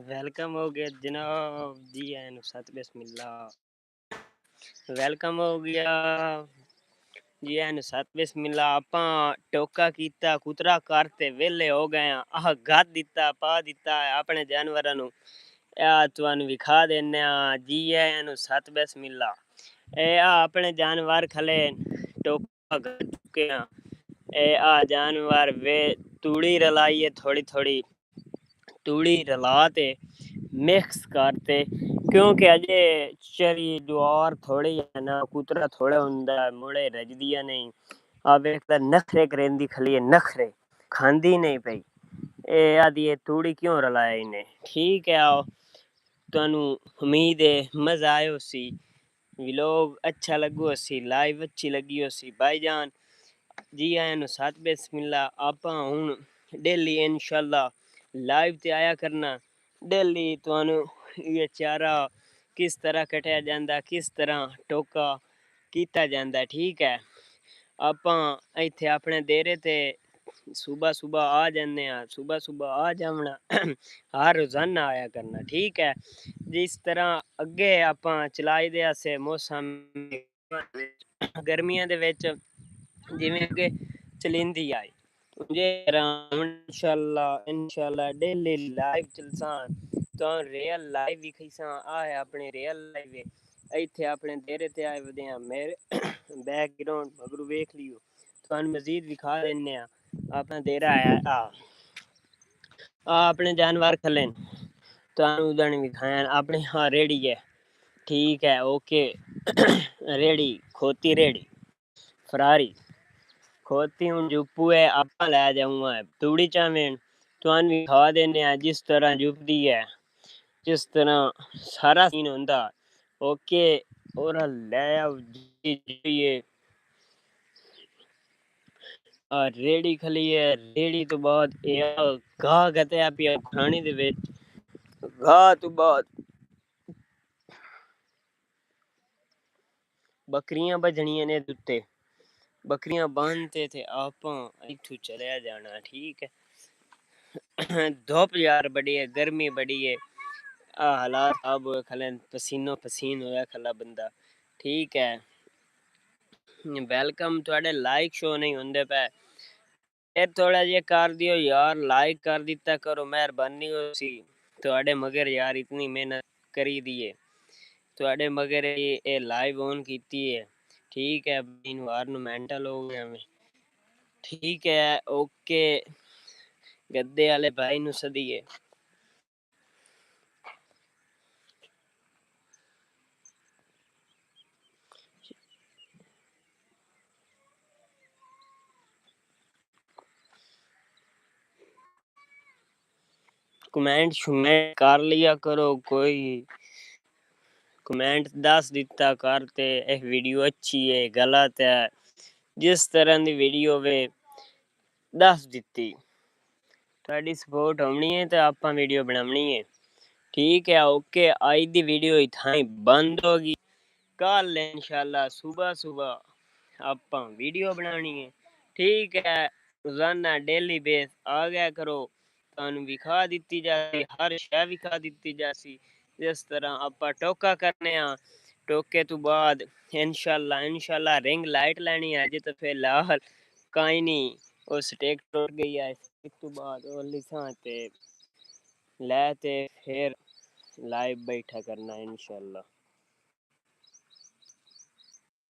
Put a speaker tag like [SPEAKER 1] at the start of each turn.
[SPEAKER 1] Welcome हो गया जनाब जी एन सत बिस्मिल्लाह। वेलकम हो गया जी एन सत बिस्मिल्लाह। आपां टोका कीता कुतरा करते वेले हो गए आह गद दिता पा दिता है अपने जानवरां नु। आ तुहानू विखा देने जी एन सत बिस्मिल्लाह। आ अपने जानवर खले टोका कर चुके हैं। आ जानवर वे तूड़ी रलाई है थोड़ी थोड़ी तूड़ी रलाते मिक्स करते क्योंकि अजे चरी ज्वार थोड़ी है ना कुतरा थोड़ा हुंदा मुड़े रजदिया नहीं। अब एक नखरे करेंदी खली नखरे खांदी नहीं पई। ए आदि ये तूड़ी क्यों रलाया इन्हें। ठीक है आओ तुहानू उम्मीद है मजा आयो सी व्लॉग अच्छा लगो सी लाइव अच्छी लगी हो सी भाईजान जी आया नु साथ बिस्मिल्लाह। आपा हुन डेली इंशाल्लाह लाइव ते आया करना। डेली तुहानू ये चारा किस तरह कटाया जांदा किस तरह टोका कीता जांदा ठीक है। आपां इत्थे अपने डेरे ते सुबह सुबह आ जाने सुबह सुबह आ जावना हर रोजाना आया करना ठीक है। जिस तरह अगे आपां चलाई दे आसे मौसम गर्मियां दे विच जिवें कि चलिंदी आई जे इंशाल्लाह इंशाल्लाह डेली लाइव चलसा तो रियल लाइव भी खीसा आ है अपने रियल लाइव इत्थे अपने डेरे ते आए वदे मेरे बैकग्राउंड मगरू वेख लियो तो मजीद दिखा देने अपना डेरा है अपने जानवर खलेन तो उदन दिखाया अपने हाँ रेडी है ठीक है ओके रेडी खोती रेडी फरारी खोती हूँ जुप्पू है आपा लै जाऊंगा तूड़ी चावें तुहान भी खा देने जिस तरह जुपदी है जिस तरह सारा सीन होंदा ओके और ले आओ जी रेडी खली है रेडी तो बाद घाह गते पिया खानी दे विच घाह तो बाद बकरियां बजनियां ने दुत्ते बकरियां बांधते थे आपा इथू चले जाना ठीक है। धूप यार बड़ी है गर्मी बड़ी है हालात अब खले पसीनो पसीन होया खला बंदा ठीक है। वेलकम थोड़े लाइक शो नहीं होंदे पे फिर थोड़ा जे कर दियो यार लाइक कर दिता करो मेहरबानी होसी थोड़े मगर यार इतनी मेहनत करी दिए थोड़े मगर ये लाइव ऑन कीती है ठीक है इन्वायरमेंटल हो गया मैं ठीक है ओके गद्दे वाले भाई नु सदिए कमेंट शुमेंट कर लिया करो कोई कमेंट दस दिता करते एक वीडियो अच्छी है गलत है जिस तरह की वीडियो वे दस दिती थोड़ी सपोर्ट होनी है तो आप वीडियो बनानी है ठीक है ओके आज दी वीडियो इथाई बंद होगी कल इंशाल्लाह सुबह सुबह आप वीडियो बनानी है ठीक है। रोजाना डेली बेस आ गया करो तुहानू विखा दी जाती हर शय विखा दी जासी जिस तरह आप टोका करने टोके तो बाद इंशाल्लाह इंशाल्लाह रिंग लाइट लेनी है अजे तो फिलहाल कहीं नहीं वो स्टेक टूट गई है इस तो बाद और लिखा ते ले ते फिर लाइव बैठा करना इंशाल्लाह।